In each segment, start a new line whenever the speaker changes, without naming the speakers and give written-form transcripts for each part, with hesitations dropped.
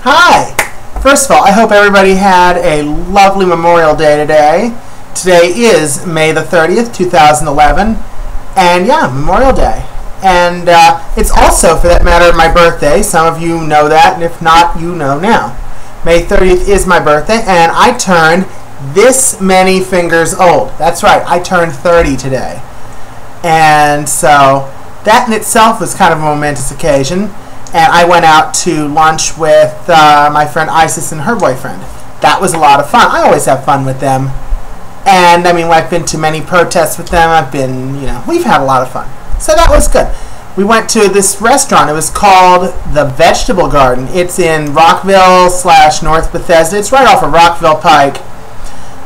Hi! First of all, I hope everybody had a lovely Memorial Day today. Today is May the 30th, 2011, and yeah, Memorial Day. And it's also, for that matter, my birthday. Some of you know that, and if not, you know now. May 30th is my birthday, and I turned this many fingers old. That's right, I turned 30 today. And so that in itself was kind of a momentous occasion. And I went out to lunch with my friend Isis and her boyfriend. That was a lot of fun. I always have fun with them. And I mean, I've been to many protests with them. We've had a lot of fun. So that was good. We went to this restaurant. It was called The Vegetable Garden. It's in Rockville / North Bethesda. It's right off of Rockville Pike.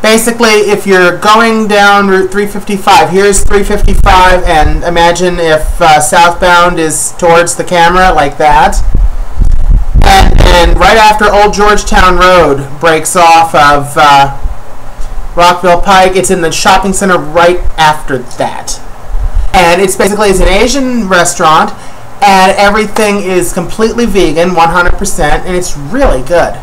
Basically, if you're going down Route 355, here's 355, and imagine if southbound is towards the camera, like that. And right after Old Georgetown Road breaks off of Rockville Pike, it's in the shopping center right after that. And it's an Asian restaurant, and everything is completely vegan, 100%, and it's really good.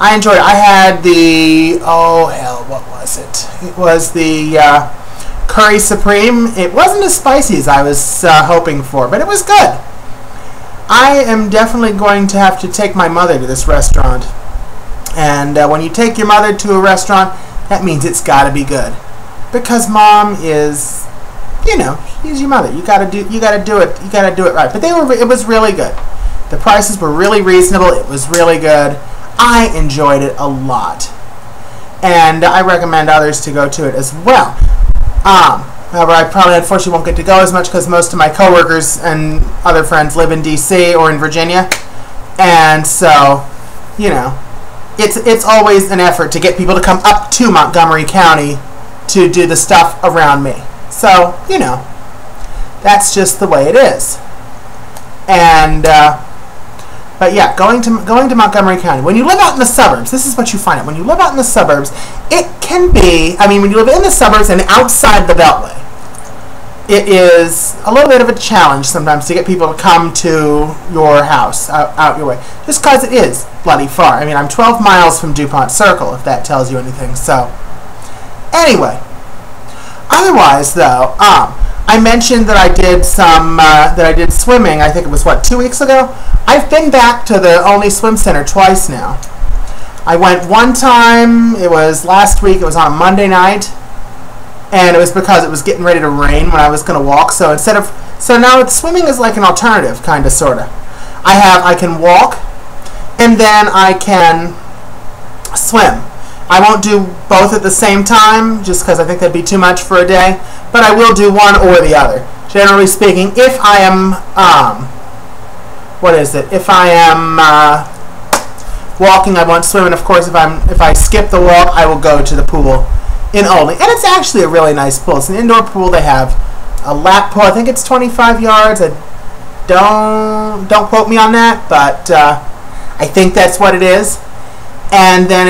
I enjoyed it. I had the, what was it? It was the Curry Supreme. It wasn't as spicy as I was hoping for, but it was good. I am definitely going to have to take my mother to this restaurant. And when you take your mother to a restaurant, that means it's got to be good. Because Mom is, she's your mother. You got to do it. You got to do it right. But it was really good. The prices were really reasonable. It was really good. I enjoyed it a lot, and I recommend others to go to it as well. However, I probably unfortunately won't get to go as much because most of my coworkers and other friends live in DC or in Virginia, and so it's always an effort to get people to come up to Montgomery County to do the stuff around me. So that's just the way it is. And but yeah, going to Montgomery County. When you live out in the suburbs, this is what you find out. When you live out in the suburbs, it can be, when you live in the suburbs and outside the Beltway, it is a little bit of a challenge sometimes to get people to come to your house, out your way. Just because it is bloody far. I'm 12 miles from DuPont Circle, if that tells you anything. So, anyway. Otherwise, though, I mentioned that I did swimming. I think it was 2 weeks ago. I've been back to the Olney Swim Center twice now. I went one time. It was last week. It was on a Monday night, and it was because it was getting ready to rain when I was going to walk. So now swimming is like an alternative, kind of, sorta. I can walk, and then I can swim. I won't do both at the same time, just because I think that'd be too much for a day. But I will do one or the other. Generally speaking, if I am, If I am walking, I won't swim. And of course, if I skip the walk, I will go to the pool in Olney. And it's actually a really nice pool. It's an indoor pool. They have a lap pool. I think it's 25 yards. Don't quote me on that, but I think that's what it is. And then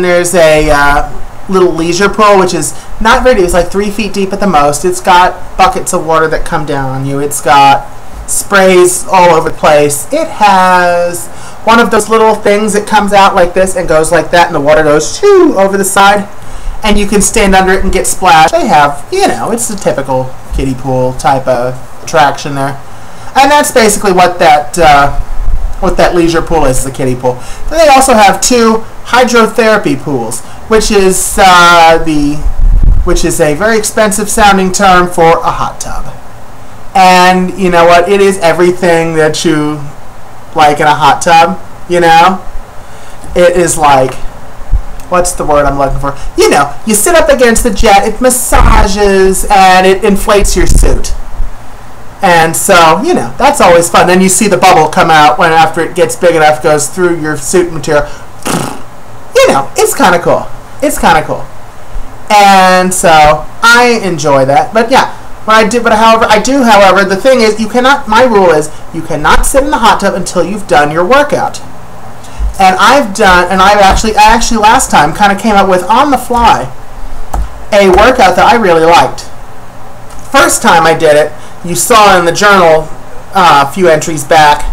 there's a little leisure pool, which is not very deep. It's like 3 feet deep at the most. It's got buckets of water that come down on you. It's got sprays all over the place. It has one of those little things that comes out like this and goes like that, and the water goes shoo over the side, and you can stand under it and get splashed. They have, it's a typical kiddie pool type of attraction there. And that's basically what that leisure pool is a kiddie pool. Then they also have 2 hydrotherapy pools, which is a very expensive sounding term for a hot tub. And you know what? It is everything that you like in a hot tub. It is like, what's the word I'm looking for? You sit up against the jet, it massages, and it inflates your suit. And so, that's always fun. Then you see the bubble come out after it gets big enough, goes through your suit material. It's kind of cool. It's kind of cool. And so, I enjoy that. But yeah, however, the thing is, my rule is, you cannot sit in the hot tub until you've done your workout. And I actually last time kind of came up with, on the fly, a workout that I really liked. First time I did it, you saw in the journal a few entries back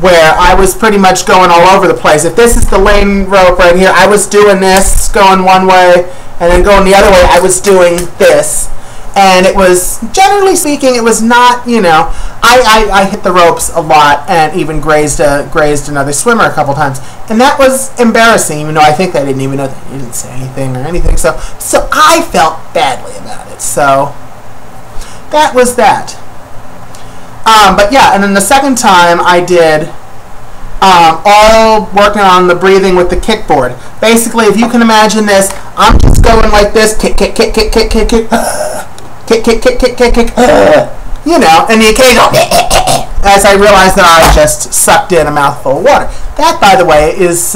where I was pretty much going all over the place. If this is the lane rope right here, I was doing this, going one way, and then going the other way, I was doing this. And it was, generally speaking, it was not, you know, I hit the ropes a lot and even grazed another swimmer a couple times. And that was embarrassing, even though I think they didn't even know, they didn't say anything or anything. So I felt badly about it. So that was that. But yeah, and then the second time I did all working on the breathing with the kickboard. Basically, if you can imagine this, I'm just going like this, kick, kick, kick, kick, kick, kick, kick, kick, kick, kick, kick, kick, kick, you know, and the occasional as I realized that I just sucked in a mouthful of water. That, by the way, is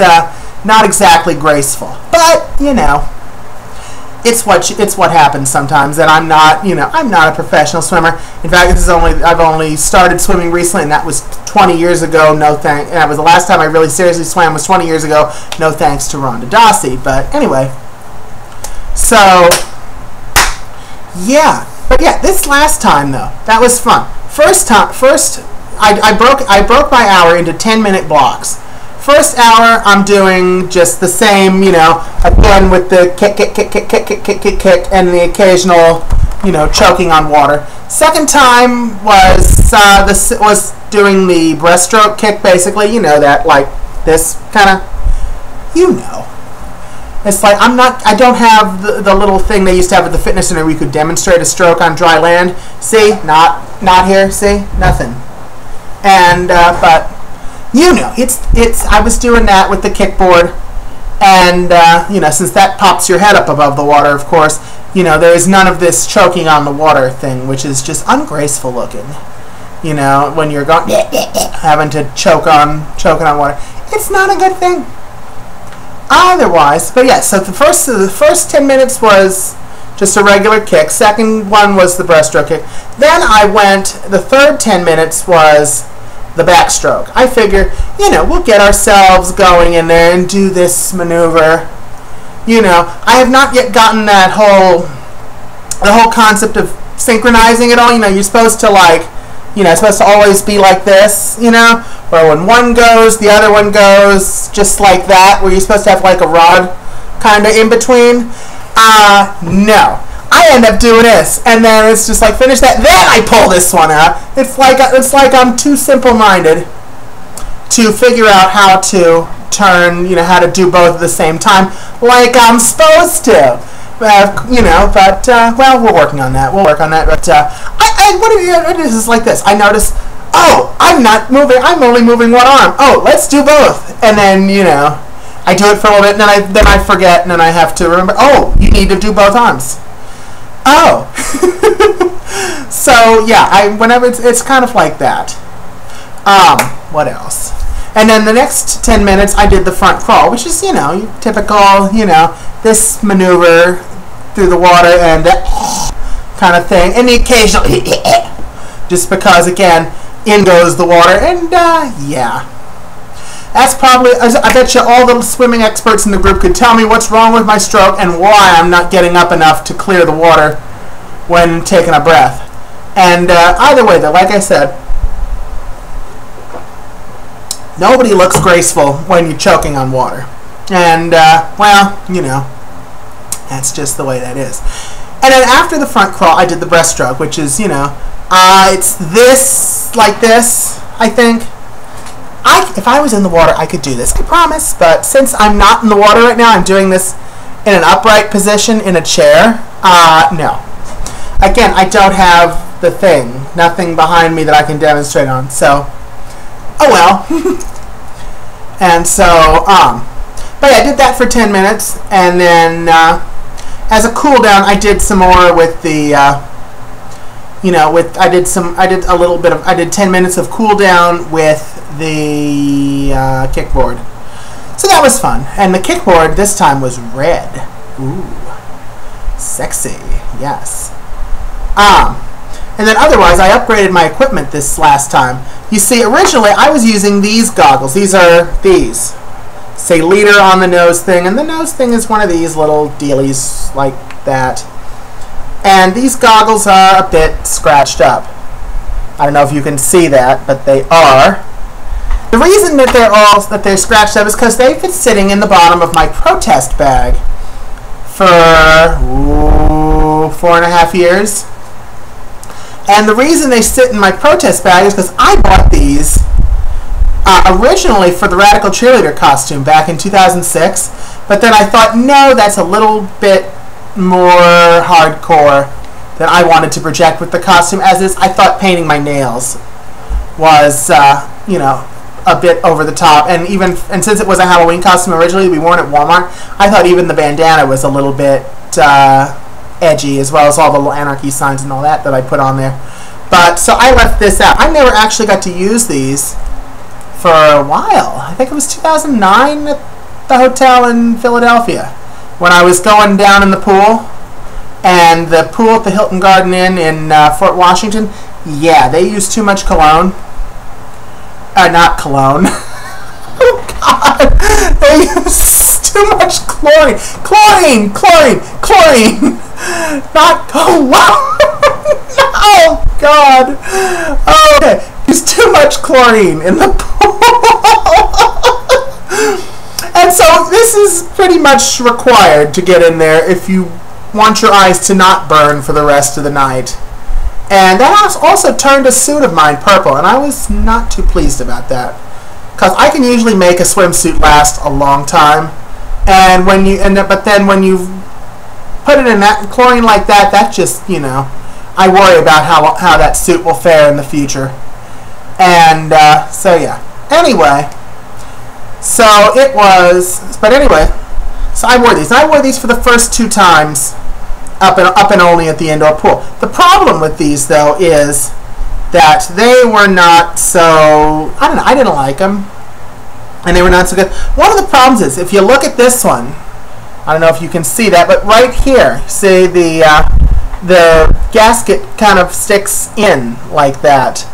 not exactly graceful, but you know, it's what happens sometimes. And I'm not, you know, I'm not a professional swimmer. In fact, I've only started swimming recently, and that was 20 years ago. No thanks. And that was the last time I really seriously swam was 20 years ago. No thanks to Rhonda Dossie. But anyway, so yeah. But yeah, this last time though, that was fun. First I broke my hour into 10-minute blocks. First hour, I'm doing just the same, you know, again with the kick, kick, kick, kick, kick, kick, kick, kick, kick, and the occasional, you know, choking on water. Second time was doing the breaststroke kick, basically, you know, that like this kind of, you know. It's like I don't have the little thing they used to have at the fitness center where you could demonstrate a stroke on dry land. See, not here. See, nothing. And but you know, I was doing that with the kickboard, and you know, since that pops your head up above the water, of course, you know, there is none of this choking on the water thing, which is just ungraceful looking. You know, when you're going having to choking on water, it's not a good thing. Otherwise, but yeah, so the first 10 minutes was just a regular kick. Second one was the breaststroke kick. Then the third 10 minutes was the backstroke. I figure, you know, we'll get ourselves going in there and do this maneuver. You know, I have not yet gotten the whole concept of synchronizing it all. You know, you're supposed to it's supposed to always be like this, you know, where when one goes, the other one goes, just like that, where you're supposed to have like a rod kind of in between. No. I end up doing this, and then it's just like, finish that, then I pull this one out. It's like I'm too simple-minded to figure out how to turn, you know, how to do both at the same time, like I'm supposed to. You know, but, well, we're working on that. We'll work on that, but, this is like this. I notice, oh, I'm only moving one arm. Oh, let's do both. And then, you know, I do it for a little bit, and then I forget, and then I have to remember, oh, you need to do both arms. Oh. So, yeah, whenever it's kind of like that. What else? And then the next 10 minutes, I did the front crawl, which is, you know, your typical, you know, this maneuver through the water and kind of thing. And the occasional, just because, again, in goes the water. And, yeah. That's probably, I bet you all the swimming experts in the group could tell me what's wrong with my stroke and why I'm not getting up enough to clear the water when taking a breath. And either way, though, like I said, nobody looks graceful when you're choking on water. And, well, you know, that's just the way that is. And then after the front crawl, I did the breaststroke, which is, you know, it's this, like this, I think. If I was in the water, I could do this, I promise. But since I'm not in the water right now, I'm doing this in an upright position in a chair. No. Again, I don't have the thing, nothing behind me that I can demonstrate on. So, oh well. And so, but yeah, I did that for 10 minutes, and then as a cool down, I did some more with the, you know, I did 10 minutes of cool down with the kickboard. So that was fun. And the kickboard this time was red. Ooh, sexy, yes. And then otherwise, I upgraded my equipment this last time. You see, originally I was using these goggles. These are these. Say leader on the nose thing, and the nose thing is one of these little dealies like that. And these goggles are a bit scratched up. I don't know if you can see that, but they are. The reason that they're scratched up is because they've been sitting in the bottom of my protest bag for 4.5 years. And the reason they sit in my protest bag is because I bought these originally for the Radical Cheerleader costume back in 2006. But then I thought, no, that's a little bit more hardcore than I wanted to project with the costume. As is, I thought painting my nails was, you know, a bit over the top, and since it was a Halloween costume originally, we worn at Walmart, I thought even the bandana was a little bit edgy, as well as all the little anarchy signs and all that I put on there. But so I left this out. I never actually got to use these for a while. I think it was 2009 at the hotel in Philadelphia when I was going down in the pool, and the pool at the Hilton Garden Inn in Fort Washington. Yeah, they use too much cologne. Not cologne. Oh, God. They use too much chlorine. Chlorine. Not cologne. Oh, God. Okay. Use too much chlorine in the pool. And so this is pretty much required to get in there if you want your eyes to not burn for the rest of the night. And that also turned a suit of mine purple, and I was not too pleased about that, because I can usually make a swimsuit last a long time, and but then when you put it in that chlorine like that, that just, you know, I worry about how that suit will fare in the future. And so yeah. Anyway, so I wore these. And I wore these for the first 2 times up and Olney at the indoor pool. The problem with these, though, is that they were not so, I don't know, I didn't like them, and they were not so good. One of the problems is, if you look at this one, I don't know if you can see that, but right here, see the gasket kind of sticks in like that,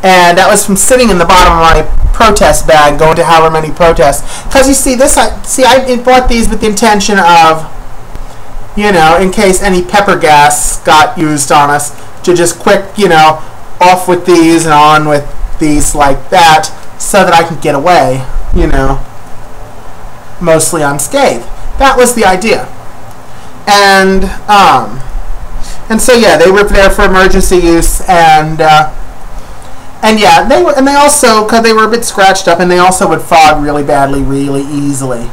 and that was from sitting in the bottom of my protest bag going to however many protests. Because you see this, I bought these with the intention of, you know, in case any pepper gas got used on us, to just quick, you know, off with these and on with these like that, so that I can get away, you know, mostly unscathed. That was the idea. And so yeah, they were there for emergency use, and yeah, they also, because they were a bit scratched up, and they also would fog really badly, really easily.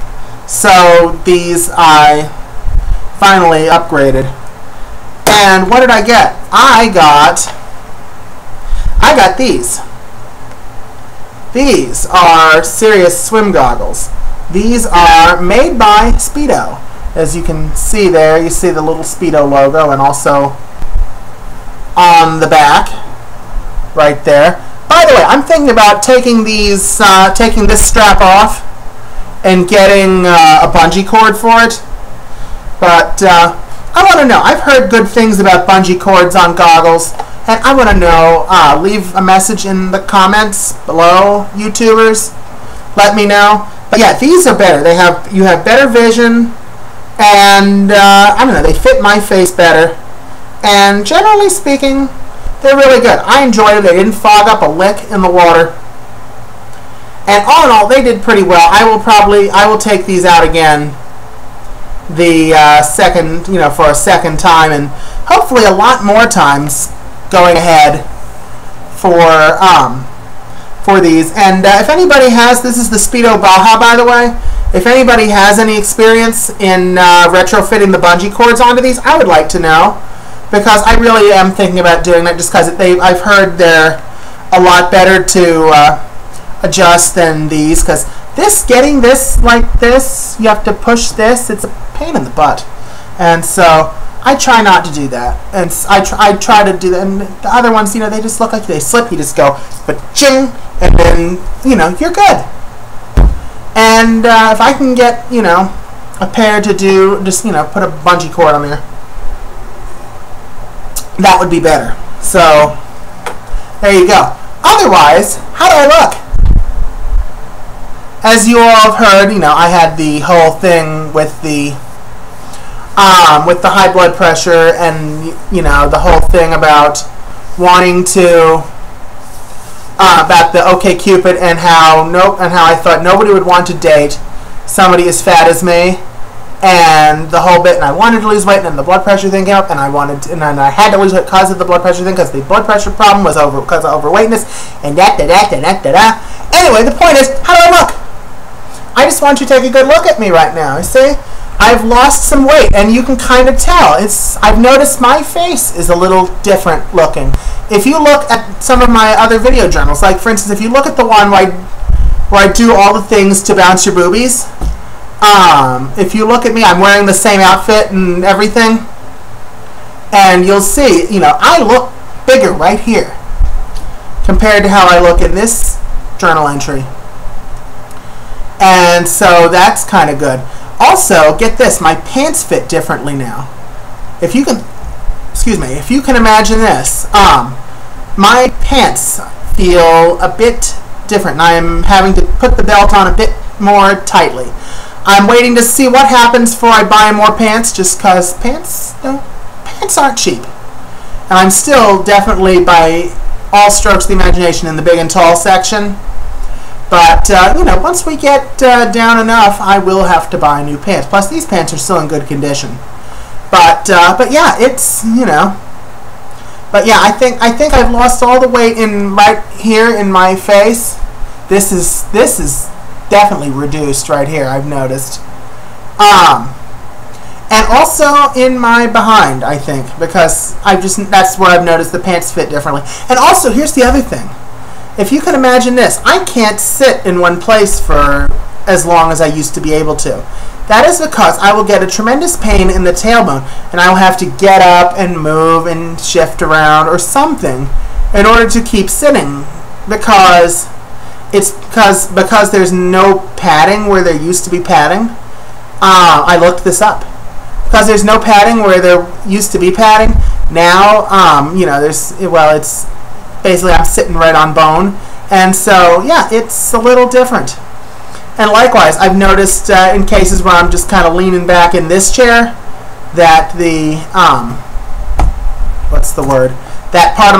So these I finally upgraded. And what did I get? I got these. These are serious swim goggles. These are made by Speedo. As you can see there, you see the little Speedo logo, and also on the back, right there. By the way, I'm thinking about taking these, taking this strap off and getting a bungee cord for it. But I want to know. I've heard good things about bungee cords on goggles, and I want to know. Leave a message in the comments below, YouTubers. Let me know. But yeah, these are better. You have better vision, and I don't know. They fit my face better, and generally speaking, they're really good. I enjoyed it. They didn't fog up a lick in the water, and all in all, they did pretty well. I will take these out again the second, you know, for a second time, and hopefully a lot more times going ahead for these. And if anybody has, this is the Speedo Baja, by the way. If anybody has any experience in retrofitting the bungee cords onto these, I would like to know, because I really am thinking about doing that, just because I've heard they're a lot better to adjust than these, because getting this like this, you have to push this, it's a pain in the butt. And so I try not to do that. And I try to do that. And the other ones, you know, they just look like they slip. You just go, but ching, and then, you know, you're good. And if I can get, you know, a pair to do, just, you know, put a bungee cord on there, that would be better. So there you go. Otherwise, how do I look? As you all have heard, you know, I had the whole thing with the high blood pressure, and, you know, the whole thing about wanting to about the OkCupid and how I thought nobody would want to date somebody as fat as me, and the whole bit. And I wanted to lose weight, and then the blood pressure thing came up, and I had to lose weight because of the blood pressure thing, because the blood pressure problem was because of overweightness, and da. Anyway, the point is, how do I look? I just want you to take a good look at me right now. You see? I've lost some weight, and you can kind of tell. I've noticed my face is a little different looking. If you look at some of my other video journals, like for instance, if you look at the one where I do all the things to bounce your boobies, if you look at me, I'm wearing the same outfit and everything, and you'll see, I look bigger right here compared to how I look in this journal entry. And so that's kind of good. Also, get this, my pants fit differently now. If you can imagine this, my pants feel a bit different, and I'm having to put the belt on a bit more tightly. I'm waiting to see what happens before I buy more pants, just because pants aren't cheap. And I'm still definitely, by all strokes of the imagination, in the big and tall section. But, once we get down enough, I will have to buy new pants. Plus, these pants are still in good condition. But yeah, it's, But yeah, I think I've lost all the weight right here in my face. This is definitely reduced right here, I've noticed. And also in my behind, I think, because that's where I've noticed the pants fit differently. And also, here's the other thing. If you can imagine this, I can't sit in one place for as long as I used to be able to. That is because I will get a tremendous pain in the tailbone, and I will have to get up and move and shift around or something in order to keep sitting, because there's no padding where there used to be padding. I looked this up. Because there's no padding where there used to be padding, now it's basically I'm sitting right on bone, and so yeah, it's a little different. And likewise, I've noticed in cases where I'm just kind of leaning back in this chair, that the that part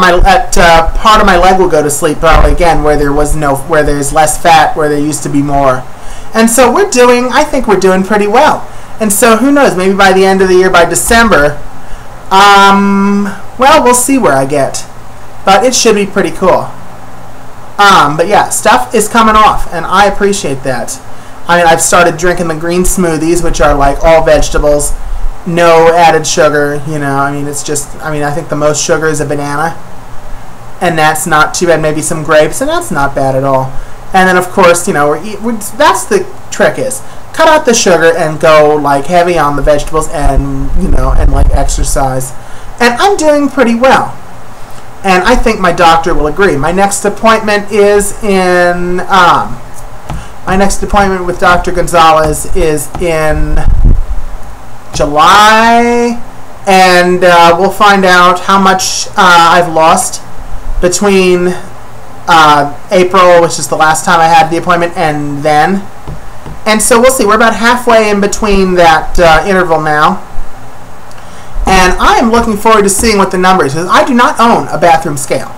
of my leg will go to sleep probably again, where there's less fat, where there used to be more. And so I think we're doing pretty well. And so who knows, maybe by the end of the year, by December, well, we'll see where I get. But it should be pretty cool. But yeah, stuff is coming off, and I appreciate that. I mean, I've started drinking the green smoothies, which are like all vegetables, no added sugar, I mean, I think the most sugar is a banana, and that's not too bad. Maybe some grapes, and that's not bad at all. And then, of course, that's the trick is, cut out the sugar and go like heavy on the vegetables and, and like exercise. And I'm doing pretty well. And I think my doctor will agree. My next appointment is my next appointment with Dr. Gonzalez is in July, and we'll find out how much I've lost between April, which is the last time I had the appointment, and then. And so we'll see. We're about halfway in between that interval now. And I am looking forward to seeing what the number is, because I do not own a bathroom scale.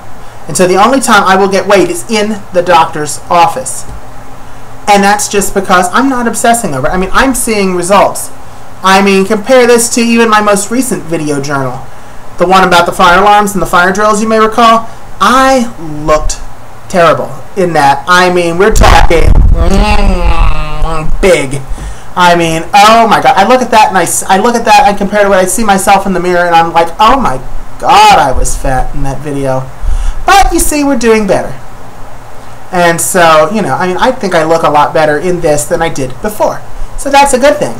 And so the only time I will get weighed is in the doctor's office. And that's just because I'm not obsessing over it. I mean, I'm seeing results. I mean, compare this to even my most recent video journal, the one about the fire alarms and the fire drills, you may recall. I looked terrible in that. I mean, we're talking big. I mean, oh my God! I look at that and I look at that and compare to what I see myself in the mirror, and I'm like, oh my God, I was fat in that video. But you see, we're doing better. And so, I mean, I think I look a lot better in this than I did before. So that's a good thing.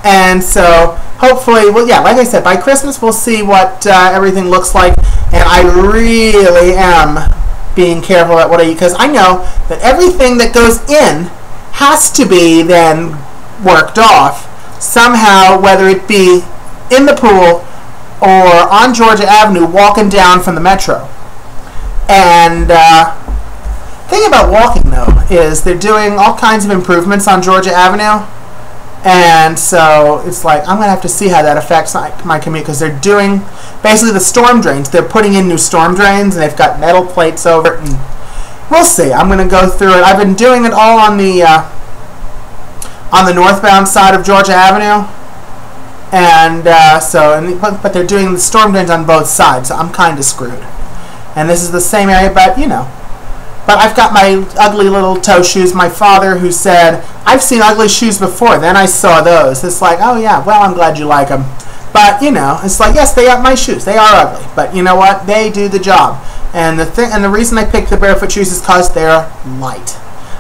And so, hopefully, well, yeah, like I said, by Christmas we'll see what everything looks like. And I really am being careful about what I eat, because I know that everything that goes in has to be then worked off somehow, whether it be in the pool or on Georgia Avenue walking down from the metro. And the thing about walking, though, is they're doing all kinds of improvements on Georgia Avenue, And so it's like, I'm going to have to see how that affects my commute, because they're doing basically the storm drains. They're putting in new storm drains, and they've got metal plates over it, and we'll see. I'm going to go through it. I've been doing it all on the northbound side of Georgia Avenue, and but they're doing the storm drains on both sides, so I'm kind of screwed. And this is the same area, but you know. But I've got my ugly little toe shoes. My father, who said, I've seen ugly shoes before, then I saw those. It's like, oh yeah, well, I'm glad you like them. But, you know, it's like, yes, they are my shoes. They are ugly. But you know what? They do the job. And the reason I picked the barefoot shoes is because they're light.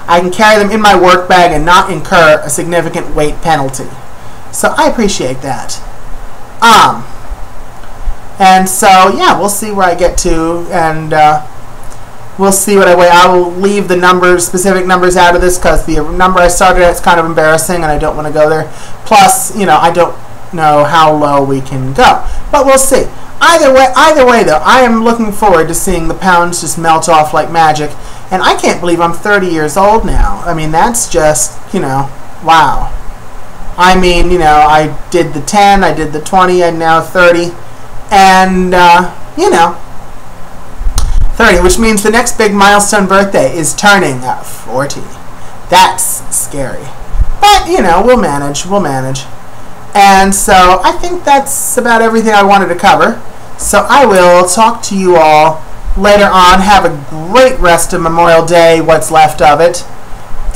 I can carry them in my work bag and not incur a significant weight penalty. So I appreciate that. And so, yeah, we'll see where I get to, and we'll see what I weigh. I will leave the numbers, specific numbers, out of this, because the number I started at is kind of embarrassing, and I don't want to go there. Plus, you know, I don't know how low we can go. But we'll see. Either way, though, I am looking forward to seeing the pounds just melt off like magic. And I can't believe I'm 30 years old now. I mean, that's just, you know, wow. I mean, you know, I did the 10, I did the 20, and now 30. And, you know, 30, which means the next big milestone birthday is turning 40. That's scary. But, you know, we'll manage. And so I think that's about everything I wanted to cover. So I will talk to you all later on. Have a great rest of Memorial Day, what's left of it.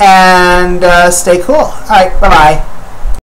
And stay cool. All right, bye-bye.